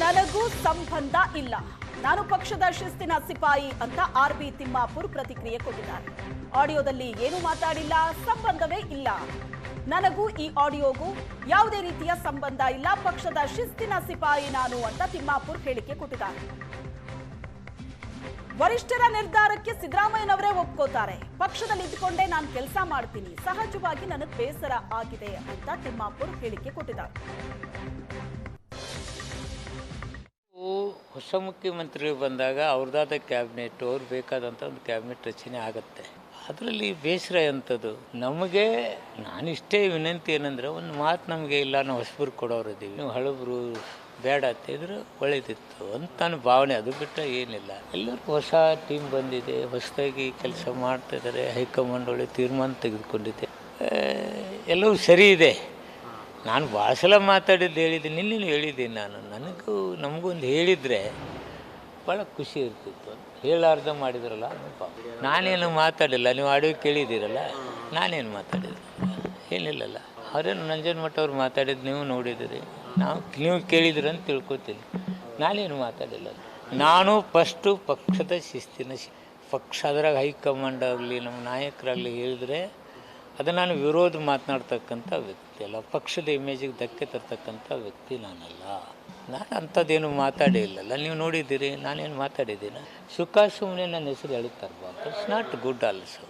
ನನಗೂ ಸಂಬಂಧ ಇಲ್ಲ, ನಾನು ಪಕ್ಷದ ಶಿಸ್ತಿನ ಸಿಪಾಯಿ ಅಂತ ಆರ್.ಬಿ. ತಿಮ್ಮಾಪುರ್ ಪ್ರತಿಕ್ರಿಯೆ ಕೊಟ್ಟಿದ್ದಾರೆ. ಆಡಿಯೋದಲ್ಲಿ ಏನು ಮಾತಾಡಿಲ್ಲ, ಸಂಬಂಧವೇ ಇಲ್ಲ. ನನಗೂ ಈ ಆಡಿಯೋಗೂ ಯಾವುದೇ ರೀತಿಯ ಸಂಬಂಧ ಇಲ್ಲ, ಪಕ್ಷದ ಶಿಸ್ತಿನ ಸಿಪಾಯಿ ನಾನು ಅಂತ ತಿಮ್ಮಾಪುರ್ ಹೇಳಿಕೆ ಕೊಟ್ಟಿದ್ದಾರೆ. ವರಿಷ್ಠರ ನಿರ್ಧಾರಕ್ಕೆ ಸಿದ್ದರಾಮಯ್ಯನವರೇ ಒಪ್ಕೋತಾರೆ. ಪಕ್ಷದಲ್ಲಿ ಇದ್ದುಕೊಂಡೇ ನಾನು ಕೆಲಸ ಮಾಡ್ತೀನಿ, ಸಹಜವಾಗಿ ನನಗೆ ಬೇಸರ ಆಗಿದೆ ಅಂತ ತಿಮ್ಮಾಪುರ್ ಹೇಳಿಕೆ ಕೊಟ್ಟಿದ್ದಾರೆ. ಹೊಸ ಮುಖ್ಯಮಂತ್ರಿಗಳು ಬಂದಾಗ ಅವ್ರದ್ದಾದ ಕ್ಯಾಬಿನೆಟ್, ಅವ್ರು ಬೇಕಾದಂಥ ಒಂದು ಕ್ಯಾಬಿನೆಟ್ ರಚನೆ ಆಗುತ್ತೆ. ಅದರಲ್ಲಿ ಬೇಸರ ಎಂಥದ್ದು ನಮಗೆ. ನಾನಿಷ್ಟೇ ವಿನಂತಿ ಏನಂದರೆ, ಒಂದು ಮಾತು ನಮಗೆ ಇಲ್ಲ, ನಾವು ಹೊಸಬರು ಕೊಡೋರಿದ್ದೀವಿ, ನೀವು ಹಳಬರು ಬೇಡ ಅಂತಿದ್ರೆ ಒಳ್ಳೇದಿತ್ತು ಅಂತ ನನ್ನ ಭಾವನೆ. ಅದು ಬಿಟ್ಟರೆ ಏನಿಲ್ಲ. ಎಲ್ಲರೂ ಹೊಸ ಟೀಮ್ ಬಂದಿದೆ, ಹೊಸದಾಗಿ ಕೆಲಸ ಮಾಡ್ತಾಯಿದ್ದಾರೆ, ಹೈಕಮಾಂಡ್ ಒಳ್ಳೆ ತೀರ್ಮಾನ ತೆಗೆದುಕೊಂಡಿದೆ, ಎಲ್ಲವೂ ಸರಿ ಇದೆ. ನಾನು ಭಾಳ ಸಲ ಹೇಳಿದ್ದೀನಿ, ನಿನ್ನೆ ಹೇಳಿದ್ದೀನಿ ನಾನು. ನಮಗೊಂದು ಹೇಳಿದರೆ ಭಾಳ ಖುಷಿ ಇರ್ತಿತ್ತು. ಹೇಳಾರ್ದ ಮಾಡಿದ್ರಲ್ಲ, ನಾನೇನು ಮಾತಾಡಿಲ್ಲ. ನೀವು ಆಡಿಯೋ ಕೇಳಿದ್ದೀರಲ್ಲ, ನಾನೇನು ಮಾತಾಡಿದ್ರು ಏನಿಲ್ಲಲ್ಲ. ಅವರೇನು ನಂಜನಮಠ ಅವ್ರು ಮಾತಾಡಿದ್ದು ನೀವು ನೋಡಿದ್ದೀರಿ, ನೀವು ಕೇಳಿದ್ರಿ ಅಂತ ತಿಳ್ಕೊತೀನಿ. ನಾನೇನು ಮಾತಾಡಿಲ್ಲ. ನಾನು ಫಸ್ಟು ಪಕ್ಷದ ಶಿಸ್ತಿನ ಪಕ್ಷ, ಅದ್ರಾಗ ಹೈಕಮಾಂಡ್ ಆಗಲಿ ನಮ್ಮ ನಾಯಕರಾಗಲಿ ಹೇಳಿದರೆ ಅದು ನಾನು ವಿರೋಧ ಮಾತನಾಡ್ತಕ್ಕಂಥ ವ್ಯಕ್ತಿ ಅಲ್ಲ, ಪಕ್ಷದ ಇಮೇಜಿಗೆ ಧಕ್ಕೆ ತರ್ತಕ್ಕಂಥ ವ್ಯಕ್ತಿ ನಾನಲ್ಲ. ನಾನು ಅಂಥದ್ದೇನು ಮಾತಾಡೇ ಇಲ್ಲಲ್ಲ, ನೀವು ನೋಡಿದ್ದೀರಿ. ನಾನೇನು ಮಾತಾಡಿದ್ದೀನಿ? ಸುಖ ಸುಮ್ಮನೆ ನನ್ನ ಹೆಸರು ಹೇಳ್ತಾರಬಾರ್ದು. It's not good also.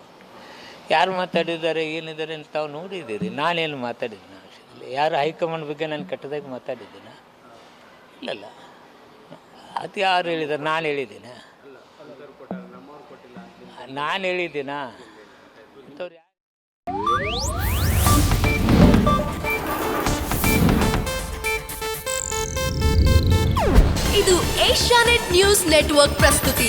ಯಾರು ಮಾತಾಡಿದ್ದಾರೆ ಏನಿದ್ದಾರೆ ಅಂತ ತಾವು ನೋಡಿದ್ದೀರಿ. ನಾನೇನು ಮಾತಾಡಿದ್ದೀನಿ ವಿಷಯದಲ್ಲಿ? ಯಾರು ಹೈಕಮಾಂಡ್ ಬಗ್ಗೆ ನಾನು ಕೆಟ್ಟದಾಗಿ ಮಾತಾಡಿದ್ದೀನ? ಇಲ್ಲಲ್ಲ. ಅದು ಯಾರು ಹೇಳಿದ್ದಾರೆ? ನಾನು ಹೇಳಿದ್ದೀನ? ನಾನು ಹೇಳಿದ್ದೀನಾ? ಅಂಥವ್ರು ಇದು ಏಷ್ಯಾನೆಟ್ ನ್ಯೂಸ್ ನೆಟ್ವರ್ಕ್ ಪ್ರಸ್ತುತಿ.